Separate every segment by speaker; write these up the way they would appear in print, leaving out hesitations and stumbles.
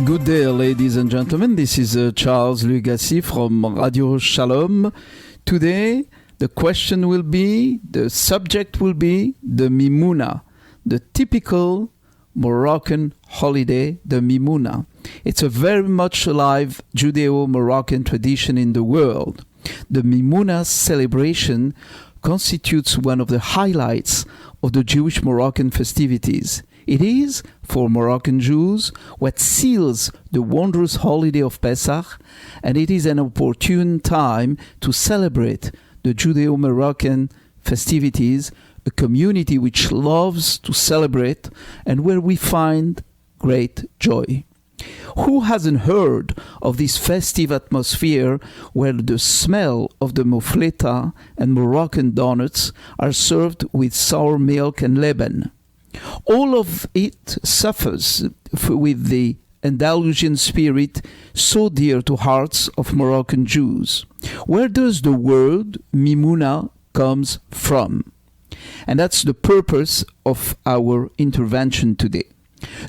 Speaker 1: Good day, ladies and gentlemen. This is Charles Lugassy from Radio Shalom. Today, the subject will be the Mimouna, the typical Moroccan holiday, the Mimouna. It's a very much alive Judeo-Moroccan tradition in the world. The Mimouna celebration constitutes one of the highlights of the Jewish Moroccan festivities. It is, for Moroccan Jews, what seals the wondrous holiday of Pesach, and it is an opportune time to celebrate the Judeo-Moroccan festivities, a community which loves to celebrate and where we find great joy. Who hasn't heard of this festive atmosphere where the smell of the mofleta and Moroccan donuts are served with sour milk and leban? All of it suffers with the Andalusian spirit so dear to hearts of Moroccan Jews. Where does the word Mimouna comes from? And that's the purpose of our intervention today.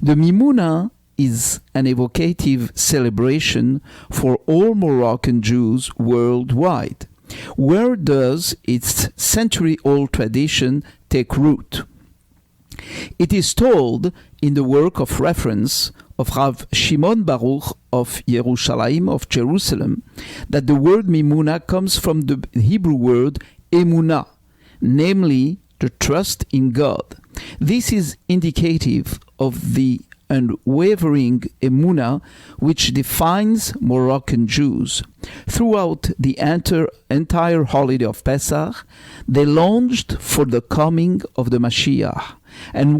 Speaker 1: The Mimouna is an evocative celebration for all Moroccan Jews worldwide. Where does its century-old tradition take root? It is told in the work of reference of Rav Shimon Baruch of Yerushalayim, of Jerusalem, that the word Mimouna comes from the Hebrew word Emunah, namely the trust in God. This is indicative of the unwavering Emunah which defines Moroccan Jews. Throughout the entire holiday of Pesach, they longed for the coming of the Mashiach. And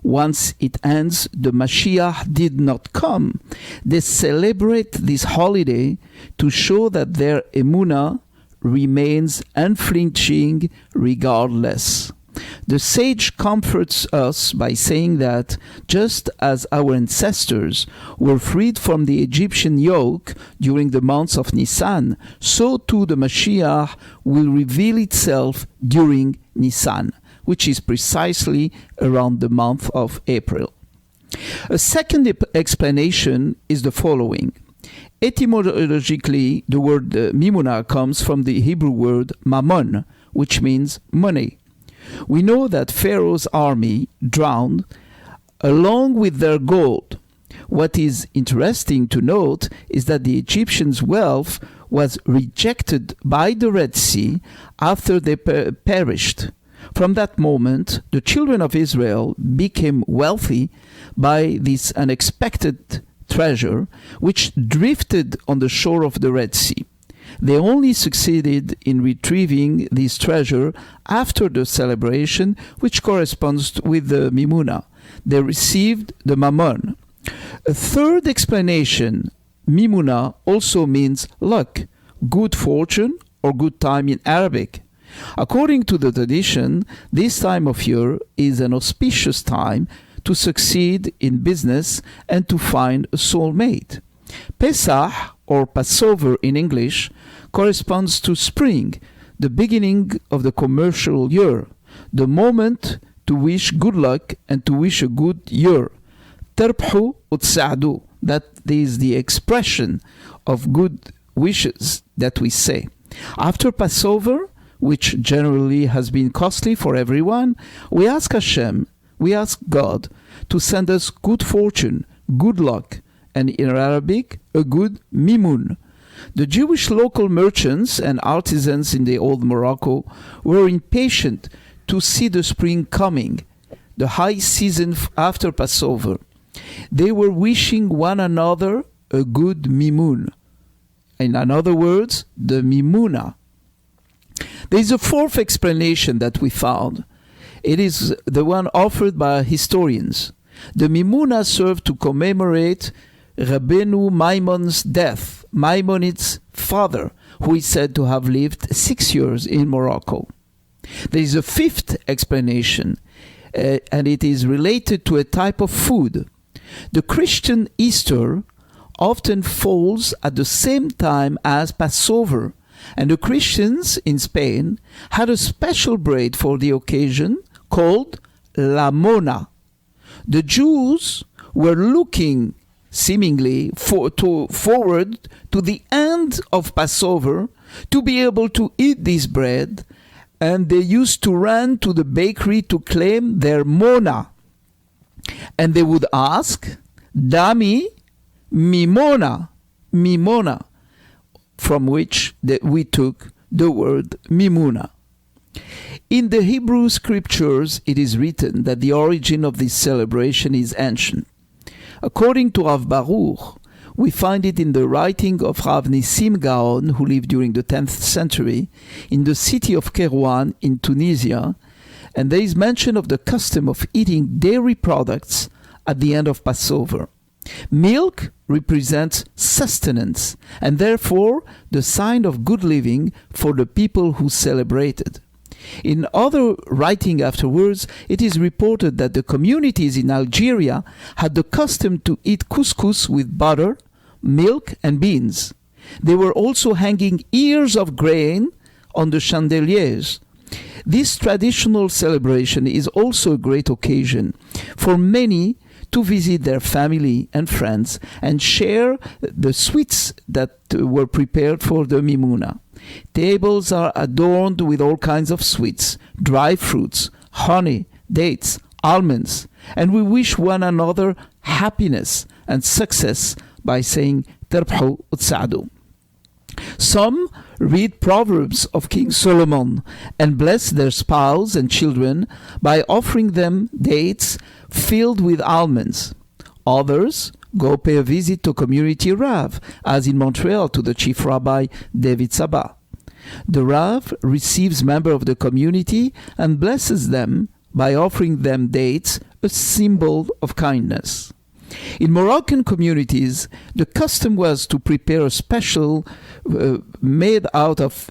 Speaker 1: once it ends, the Mashiach did not come, they celebrate this holiday to show that their Emunah remains unflinching regardless. The sage comforts us by saying that just as our ancestors were freed from the Egyptian yoke during the months of Nisan, so too the Mashiach will reveal itself during Nisan, which is precisely around the month of April. A second explanation is the following. Etymologically, the word Mimouna comes from the Hebrew word mammon, which means money. We know that Pharaoh's army drowned along with their gold. What is interesting to note is that the Egyptians' wealth was rejected by the Red Sea after they perished. From that moment, the children of Israel became wealthy by this unexpected treasure, which drifted on the shore of the Red Sea. They only succeeded in retrieving this treasure after the celebration, which corresponds with the Mimouna. They received the mammon. A third explanation, Mimouna also means luck, good fortune, or good time in Arabic. According to the tradition, this time of year is an auspicious time to succeed in business and to find a soulmate. Pesach, or Passover in English, corresponds to spring, the beginning of the commercial year, the moment to wish good luck and to wish a good year. Terbhu utsa'du, that is the expression of good wishes that we say. After Passover, which generally has been costly for everyone, we ask Hashem, we ask God to send us good fortune, good luck, and in Arabic, a good mimoun. The Jewish local merchants and artisans in the old Morocco were impatient to see the spring coming, the high season after Passover. They were wishing one another a good mimoun. In other words, the Mimouna. There is a fourth explanation that we found. It is the one offered by historians. The Mimouna served to commemorate Rabbeinu Maimon's death, Maimonid's father, who is said to have lived 6 years in Morocco. There is a fifth explanation, and it is related to a type of food. The Christian Easter often falls at the same time as Passover, and the Christians in Spain had a special bread for the occasion called La Mona. The Jews were looking seemingly forward to the end of Passover to be able to eat this bread, and they used to run to the bakery to claim their mona. And they would ask, Dami, Mimouna, Mimouna, from which we took the word Mimouna. In the Hebrew scriptures, it is written that the origin of this celebration is ancient. According to Rav Baruch, we find it in the writing of Rav Nissim Gaon, who lived during the 10th century, in the city of Kairouan in Tunisia, and there is mention of the custom of eating dairy products at the end of Passover. Milk represents sustenance, and therefore the sign of good living for the people who celebrated. In other writing afterwards, it is reported that the communities in Algeria had the custom to eat couscous with butter, milk, and beans. They were also hanging ears of grain on the chandeliers. This traditional celebration is also a great occasion for many to visit their family and friends and share the sweets that were prepared for the Mimouna. Tables are adorned with all kinds of sweets, dry fruits, honey, dates, almonds, and we wish one another happiness and success by saying Terbhu Utsadu. Some read Proverbs of King Solomon and bless their spouse and children by offering them dates filled with almonds. Others go pay a visit to community Rav, as in Montreal to the chief rabbi David Saba. The Rav receives members of the community and blesses them by offering them dates, a symbol of kindness. In Moroccan communities, the custom was to prepare a special made out of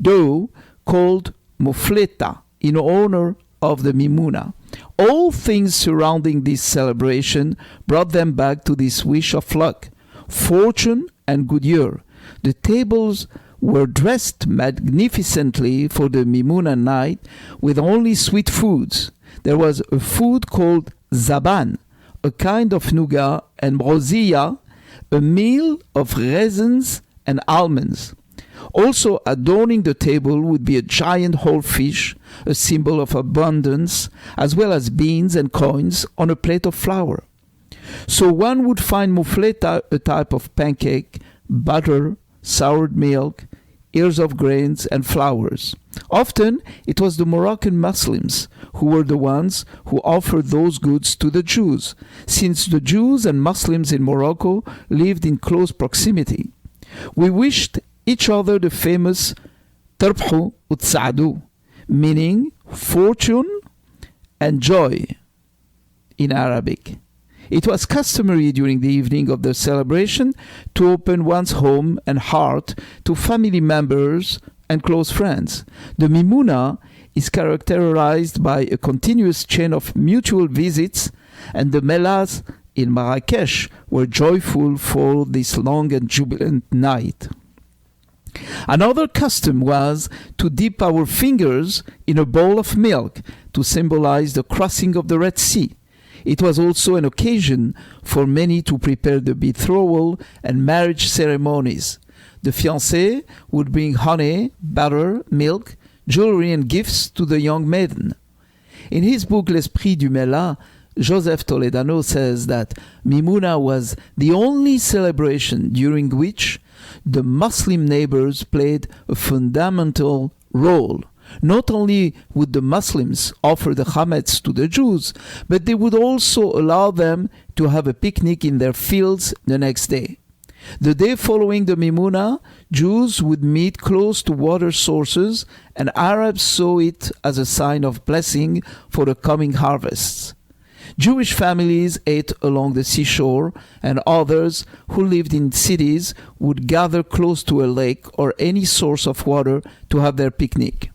Speaker 1: dough called mofleta in honor of the Mimouna. All things surrounding this celebration brought them back to this wish of luck, fortune, and good year. The tables were dressed magnificently for the Mimouna night with only sweet foods. There was a food called zaban, a kind of nougat, and brozia, a meal of raisins and almonds. Also adorning the table would be a giant whole fish, a symbol of abundance, as well as beans and coins on a plate of flour. So one would find mufleta, a type of pancake, butter, soured milk, ears of grains, and flowers. Often it was the Moroccan Muslims who were the ones who offered those goods to the Jews, since the Jews and Muslims in Morocco lived in close proximity. We wished each other the famous Terbhu Utsadu, meaning fortune and joy in Arabic. It was customary during the evening of the celebration to open one's home and heart to family members and close friends. The Mimouna is characterized by a continuous chain of mutual visits, and the Mellahs in Marrakesh were joyful for this long and jubilant night. Another custom was to dip our fingers in a bowl of milk to symbolize the crossing of the Red Sea. It was also an occasion for many to prepare the betrothal and marriage ceremonies. The fiancé would bring honey, butter, milk, jewelry, and gifts to the young maiden. In his book L'Esprit du Mellah, Joseph Toledano says that Mimouna was the only celebration during which the Muslim neighbors played a fundamental role. Not only would the Muslims offer the chametz to the Jews, but they would also allow them to have a picnic in their fields the next day. The day following the Mimouna, Jews would meet close to water sources, and Arabs saw it as a sign of blessing for the coming harvests. Jewish families ate along the seashore, and others who lived in cities would gather close to a lake or any source of water to have their picnic.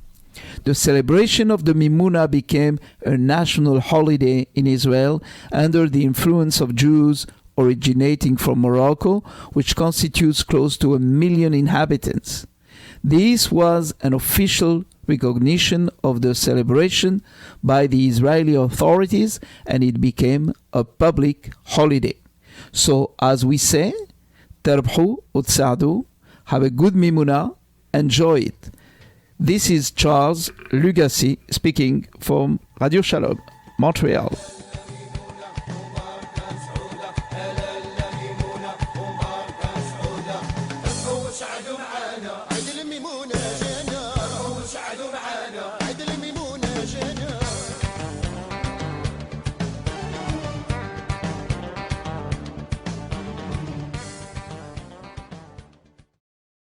Speaker 1: The celebration of the Mimouna became a national holiday in Israel under the influence of Jews originating from Morocco, which constitutes close to 1 million inhabitants. This was an official recognition of the celebration by the Israeli authorities, and it became a public holiday. So as we say, تربحوا وتساعدوا, have a good Mimouna, enjoy it. This is Charles Lugassy speaking from Radio Shalom, Montreal.